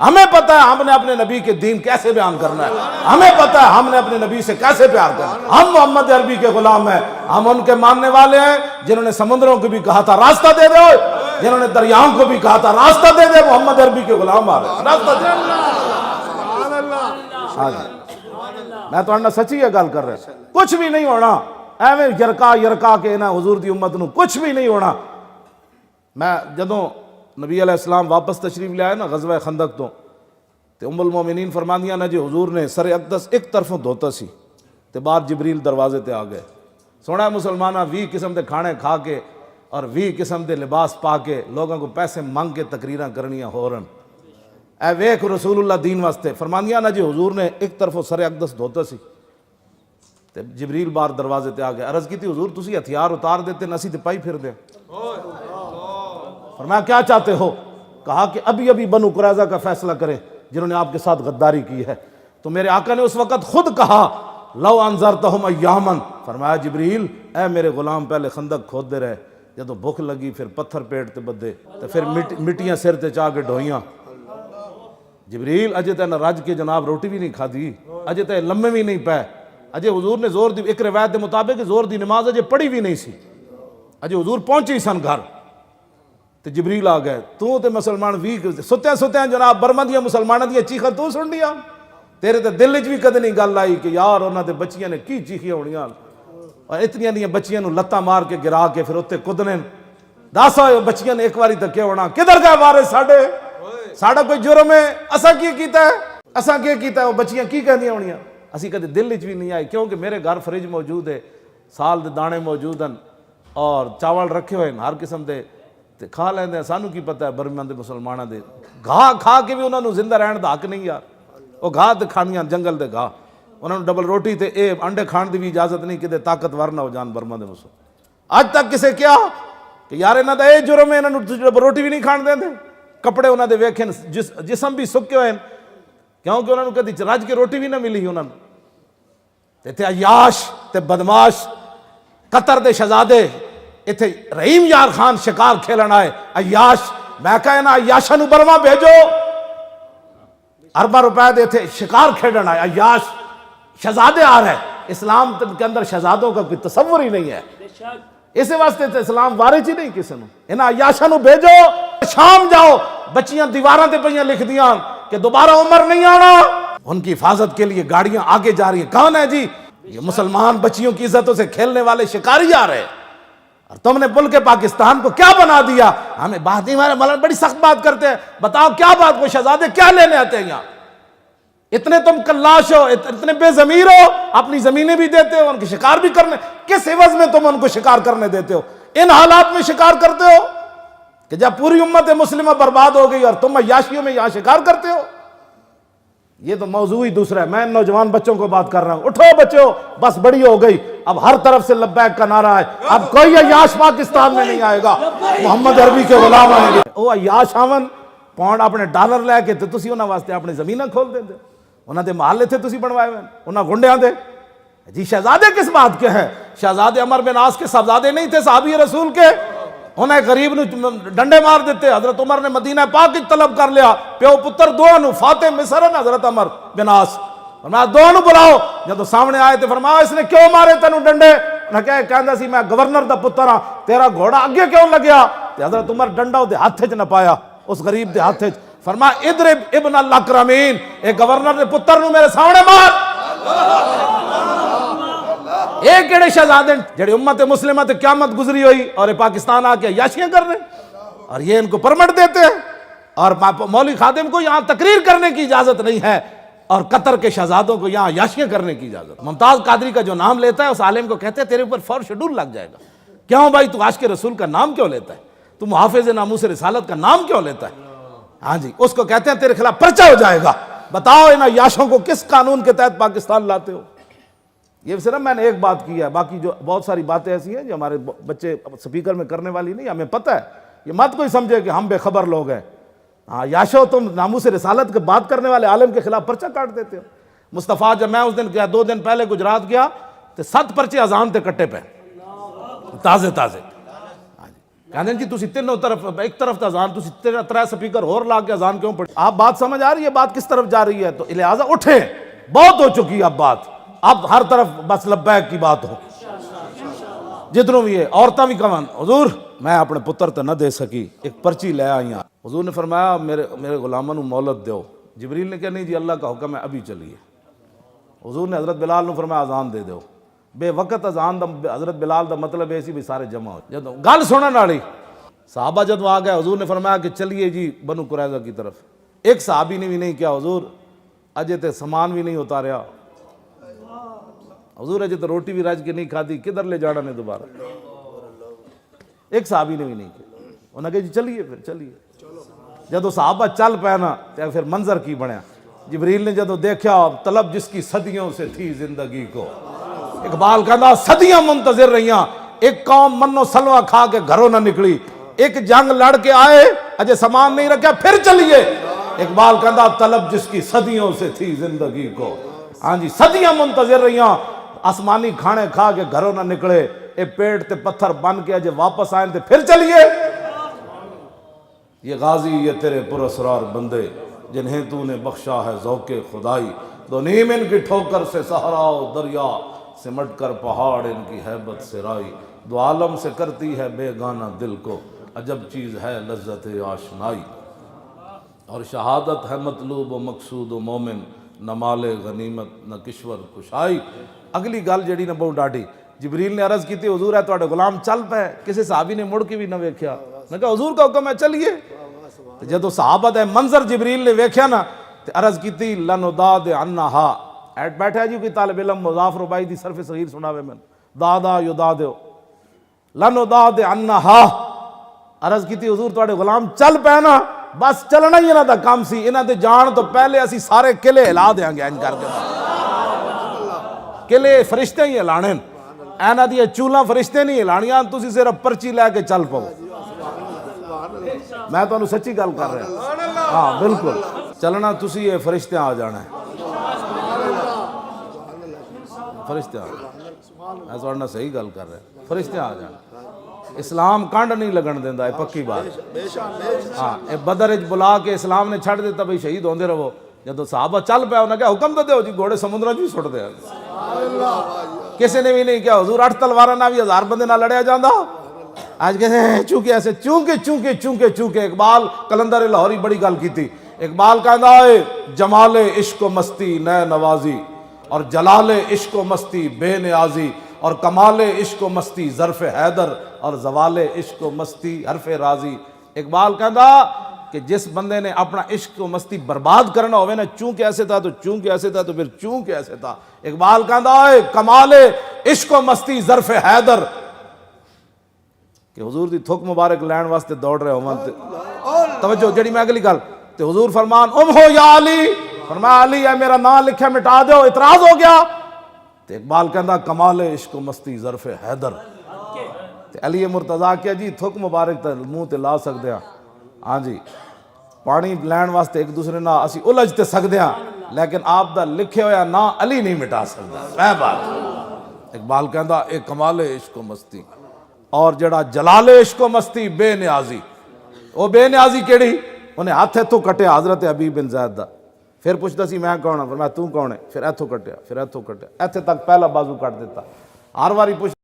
ہمیں پتہ ہے ہم نے اپنے نبی کے دین کیسے بیان کرنا ہے، ہمیں پتہ ہے ہم نے اپنے نبی سے کیسے پیار کرنا ہے۔ ہم محمد عربی کے غلام ہیں، ہم ان کے ماننے والے ہیں جنہوں نے سمندروں کو بھی کہا تھا راستہ دے دو، جنہوں نے دریاؤں کو بھی کہا تھا راستہ دے دے، محمد عربی کے غلام آ رہے راستہ دے۔ ہاں جی، میں تو انہا سچی ہے گل کر رہے، کچھ بھی نہیں ہونا ایویں یرکا کے نا حضور دی امت نو کچھ بھی نہیں ہونا۔ میں جدوں نبی علیہ السلام واپس تشریف لے آئے نا غزوہ خندق تو ام المومنین فرماندیاں نے جی حضور نے سر اقدس ایک طرفوں دھوتا سی تے بعد جبریل دروازے تے آ گئے۔ سونا مسلمانہ 20 قسم دے کھانے کھا کے اور 20 قسم دے لباس پا کے لوگوں کو پیسے مانگ کے تقریراں کرنیاں ہو رہن، اے ویکھ رسول اللہ دین واسطے فرماندیاں نا جی حضور نے ایک طرفوں سر اقدس دھوتا سی تے جبریل بار دروازے تے آ گئے۔ عرض کی تھی حضور تسی ہتھیار اتار دیتے نسی تے پائی پھر دیں۔ فرمایا کیا چاہتے ہو؟ کہا کہ ابھی بنو قریظہ کا فیصلہ کریں جنہوں نے آپ کے ساتھ غداری کی ہے۔ تو میرے آقا نے اس وقت خود کہا لو انذرتہم ایامن، فرمایا جبریل اے میرے غلام پہلے خندق کھود دے رہے، جدو بھوک لگی پھر پتھر پیٹ تے بدے تو پھر مٹیاں سر تے چاہ کے ڈھوئیاں۔ جبریل اجے تے نہ رج کے جناب روٹی بھی نہیں کھادی، اجے تے لمے بھی نہیں پے، اجے حضور نے زور دی ایک روایت دے مطابق زور دی نماز اجے پڑھی بھی نہیں سی، اجے حضور پہنچی سن گھر تے جبریل آ گئے۔ تو تے مسلمان ستیاں جناب برما دیاں مسلماناں دیاں چیخاں تو سن لیا، تیرے تے دل وچ بھی کدے نہیں گل آئی کہ یار انہاں دے بچیاں نے کی چیخیاں ہونیاں اور اتنیاں دیاں بچیاں نو لتاں مار کے گرا کے پھر اتنے کدنے۔ دس بچیاں نے ایک واری تکے ہونا کدھر گئے وارث ساڈا کوئی جرم ہے اساں کی کیتا ہے وہ بچیاں کی کہندیاں ہونیاں، اسی کدے دل وچ بھی نہیں آئی کیونکہ میرے گھر فریج موجود ہے، سال دے دانے موجود ہیں اور چاول رکھے ہوئے ہیں ہر قسم دے تے کھا لیندے ہیں۔ سانو کی پتہ ہے برمیاں دے مسلماناں دے گھا کھا کے بھی انہاں نو زندہ رہن دا حق نہیں یار، وہ گھا تے کھانیاں جنگل دے گھا، انہاں نو ڈبل روٹی تے اے انڈے کھان دی بھی اجازت نہیں کہ طاقتور نہ ہو جان برما دے مسلمان۔ اج تک کسے کیا کہ یار انہاں دا اے جرم ہے انہاں نو ڈبل روٹی بھی نہیں کھان دیندے، کپڑے انہاں دے ویکھن جسم بھی سکے ہوئے ہیں کیونکہ انہاں نو کدی رج کے روٹی بھی نہ ملی انہاں نو۔ تے عیاش تے بدماش قطر دے شہزادے اتھے رحیم یار خان شکار کھیلن آئے، عیاش میں کہا نا عیاشاں نو برما بھیجو، ارباں روپے دے تھے شکار کھیلن آئے، عیاش شہزادے آ رہے۔ اسلام کے اندر شہزادوں کا کوئی تصور ہی نہیں ہے، اسی واسطے تے اسلام وارث ہی نہیں کسی نو۔ انہاں عیاشاں نو بھیجو، شام جاؤ، بچیاں دیواراں تے پئیاں لکھ دیاں کہ دوبارہ عمر نہیں آنا۔ ان کی حفاظت کے لیے گاڑیاں آگے جا رہی ہیں، کون ہے جی؟ یہ مسلمان بچیوں کی عزتوں سے کھیلنے والے شکاری آ رہے، اور تم نے ملک پاکستان کو کیا بنا دیا؟ ہمیں بات نہیں، ہمارے مولانا بڑی سخت بات کرتے ہیں، بتاؤ کیا بات، وہ شہزادے کیا لینے آتے ہیں یہاں؟ اتنے تم کلاش ہو، اتنے بے ضمیر ہو، اپنی زمینیں بھی دیتے ہو، ان کے شکار بھی کرنے، کس عوض میں تم ان کو شکار کرنے دیتے ہو؟ ان حالات میں شکار کرتے ہو کہ جب پوری امت مسلمہ برباد ہو گئی اور تم عیاشیوں میں یہاں شکار کرتے ہو۔ یہ تو موضوع ہی دوسرا ہے، میں نوجوان بچوں کو بات کر رہا ہوں، اٹھو بچوں، بس بڑی ہو گئی، اب ہر طرف سے لبیک کا نعرہ ہے، اب کوئی عیاش پاکستان میں نہیں آئے گا، محمد عربی کے غلام آئیں گے۔ وہ عیاش آون پاؤنڈ اپنے ڈالر لے کے تو تسی انہاں واسطے اپنی زمیناں کھول دیں، انہاں دے محلے تھے تسی بنوائے ہوئے انہاں گنڈیاں دے۔ جی شہزادے کس بات کے ہیں؟ شہزادے عمر بن عاص کے صاحبزادے نہیں تھے صحابی رسول کے؟ انہیں غریب نو ڈنڈے مار دیتے، حضرت عمر نے مدینہ پاک طلب کر لیا، پیو پتر دو نو، فاتح مصر ہے حضرت عمر بن عاص، فرمایا دو نو بلاؤ، جب سامنے آئے تھے فرمایا اس نے کیوں مارے تینو ڈنڈے؟ انہیں کہندا سی میں گورنر دا پتر ہاں، تیرا گھوڑا اگے کیوں لگیا؟ حضرت عمر ڈنڈا دے ہاتھ وچ نہ پایا، اس غریب دے ہاتھ وچ، فرمایا ادرب ابن الاکرمین، اے گورنر دے پتر نو میرے سامنے مار۔ ایک کیڑے شہزادے جڑے امت مسلمہ تے قیامت گزری ہوئی اور پاکستان آ کے عیاشیاں کر رہے ہیں اور یہ ان کو پرمٹ دیتے ہیں، اور مولوی خادم کو یہاں تقریر کرنے کی اجازت نہیں ہے اور قطر کے شہزادوں کو یہاں عیاشیاں کرنے کی اجازت۔ ممتاز قادری کا جو نام لیتا ہے اس عالم کو کہتے ہیں تیرے اوپر فور شیڈول لگ جائے گا۔ کیوں بھائی تو عاشق رسول کا نام کیوں لیتا ہے؟ تو محافظ ناموس رسالت کا نام کیوں لیتا ہے؟ ہاں جی، اس کو کہتے ہیں تیرے خلاف پرچہ ہو جائے گا۔ بتاؤ ان عیاشوں کو کس قانون کے تحت پاکستان لاتے ہو؟ یہ صرف میں نے ایک بات کی ہے، باقی جو بہت ساری باتیں ایسی ہیں جو ہمارے بچے سپیکر میں کرنے والی نہیں، ہمیں پتہ ہے، یہ مت کوئی سمجھے کہ ہم بے خبر لوگ ہیں۔ ہاں یاشو تم ناموس رسالت کے بات کرنے والے عالم کے خلاف پرچہ کاٹ دیتے ہو۔ مصطفیٰ جب میں اس دن گیا 2 دن پہلے گجرات گیا تو 7 پرچے اذان تے کٹے پہ تازے۔ کہتے ہیں جی تسی تینوں طرف ایک طرف تا اذان تسی ترے سپیکر اور لا کے اذان کیوں پڑھی؟ آپ بات سمجھ آ رہی ہے بات کس طرف جا رہی ہے؟ تو لہٰذا اٹھیں، بہت ہو چکی اب بات، اب ہر طرف بس لبیک کی بات ہو، جتنوں بھی ہے عورتیں بھی کمان حضور میں اپنے پتر تے نہ دے سکی ایک پرچی لے آئی ہاں، حضور نے فرمایا میرے غلاموں نو مہلت دیو، جبریل نے کہا نہیں جی اللہ کا حکم ہے ابھی چلیے، حضور نے حضرت بلال نے فرمایا اذان دے دیو، بے وقت اذان دا حضرت بلال دا مطلب ایسی بھی سارے جمع ہو جدو گل سنن والی صحابہ جدو آ گئے، حضور نے فرمایا کہ چلیے جی بنو قریظہ کی طرف، ایک صحابی نے بھی نہیں کیا حضور اجے تے سامان بھی نہیں اتاریا، حضور اجے تو روٹی بھی رج کے نہیں کھادی، کدھر لے جانا نے دوبارہ، ایک صحابی نے بھی نہیں کیا، انہوں نے کہا جی چلیے پھر چلیے، جدو صحابہ چل پے نا تو پھر منظر کی بنیا، جبریل نے جدو دیکھا طلب جس کی صدیوں سے تھی زندگی کو، اقبال کہنا صدیاں منتظر رہیاں، ایک قوم منو سلوہ کھا کے گھروں نہ نکلی، ایک جنگ لڑ کے آئے اجے سامان نہیں رکھا پھر چلیے، اقبال کہنا طلب جس کی صدیوں سے تھی زندگی کو، ہاں جی صدیاں منتظر رہیاں، آسمانی کھانے کھا کے گھروں نہ نکلے، اے پیٹ تے پتھر بن کے اجے واپس آئیں تے پھر چلیے، یہ غازی یہ تیرے پراسرار بندے جنہیں تو نے بخشا ہے ذوق خدائی، دو نیم ان کی ٹھوکر سے صحرا و دریا، سمٹ کر پہاڑ ان کی ہیبت سے رائی، دو عالم سے کرتی ہے بے گانہ دل کو، عجب چیز ہے لذت آشنائی، اور شہادت ہے مطلوب و مقصود و مومن، نہ مال غنیمت نہ کشور کشائی۔ اگلی گل جیڑی نہ بہت ڈاڈی، جبریل نے عرض کی تھی حضور ہے تواڈے غلام چل پے، کسی صحابی نے مڑ کے بھی نہ ویکھیا، میں کہا حضور کا حکم ہے چلیے، جدو صحابہ دے منظر جبریل نے ویکھیا نا تے عرض کیتی لنوداد عنہا، ایٹ بیٹھا جی کوئی طالب علم مضاف ربائی دی صرف صغیر سناوے میں دادا یدادو لنوداد عنہا، عرض کیتی حضور تواڈے غلام چل پے نا، بس چلنا ہی انہاں دا کام سی، انہاں دے جان تو پہلے اسی سارے قلعے ہلا دیاں گے انج کر کے، قلعے فرشتے ہی ہلانے، ایناں دی چولاں فرشتے نہیں ہلانیاں، تسی صرف پرچی لے کے چل پاؤ، میں تو سچی گل کر رہا ہاں بالکل، چلنا تسی یہ فرشتے آ جانا ہے، فرشتے آ جانا، میں تو صحیح گل کر رہا فرشتے آ جانا، اسلام کانڈ نہیں لگن دیندا ہے پکی بات، ہاں اے بدر اچ بلا کے اسلام نے چھڑ دیتا بھئی شہید ہوندے رہو، جدو صحابہ چل پیا انہاں کہا حکم تو دیو جی گھوڑے سمندراں چ سٹ دے، کسی نے بھی نہیں کیا حضور 8 تلواراں نال بھی 1000 بندے نال لڑیا جاندا، آج کہتے ہیں چونکہ ایسے چونکہ اقبال کلندر لاہوری بڑی گل کی تھی، اقبال کہندا ہے جمال عشق و مستی نئے نوازی، اور جلال عشق و مستی بے نیازی، اور کمال عشق و مستی ظرف حیدر، اور زوال عشق و مستی حرف راضی۔ اقبال کہندا کہ جس بندے نے اپنا عشق و مستی برباد کرنا ہوئے نا، چونکہ ایسے تھا تو چونکہ ایسے تھا تو پھر چونکہ ایسے تھا، اقبال کہندا ہے کمال عشق و مستی ظرف حیدر، کہ حضور دی تھوک مبارک لین واسطے دوڑ رہے ہوں، توجہ جڑی میں اگلی گل تے حضور فرمان ہو یا علی، فرمایا علی ہے میرا نام لکھے مٹا دو، اعتراض ہو گیا، تے اقبال کہندا کمال عشق و مستی ظرف حیدر، تے علی مرتضیٰ کیا جی تھوک مبارک تے منہ تے لا سکدے ہاں، ہاں جی پانی لین واسطے ایک دوسرے نہ اسی الجھ تے سکدے ہاں، لیکن آپ دا لکھے ہویا نا علی نہیں مٹا سکدا، اے بات اقبال کہندا اے کمال عشق و مستی، اور جڑا جلال عشق و مستی بے نیازی، وہ بے نیازی کیڑی، انہیں ہاتھ ایتھوں کٹیا حضرت حبیب بن زید دا، پھر پوچھتا سی میں کون ہوں، فرمایا تو کون ہے، پھر ایتھوں کٹیا، پھر ایتھوں کٹیا، ایتھے تک پہلا بازو کٹ دیتا، ہر واری پوچھ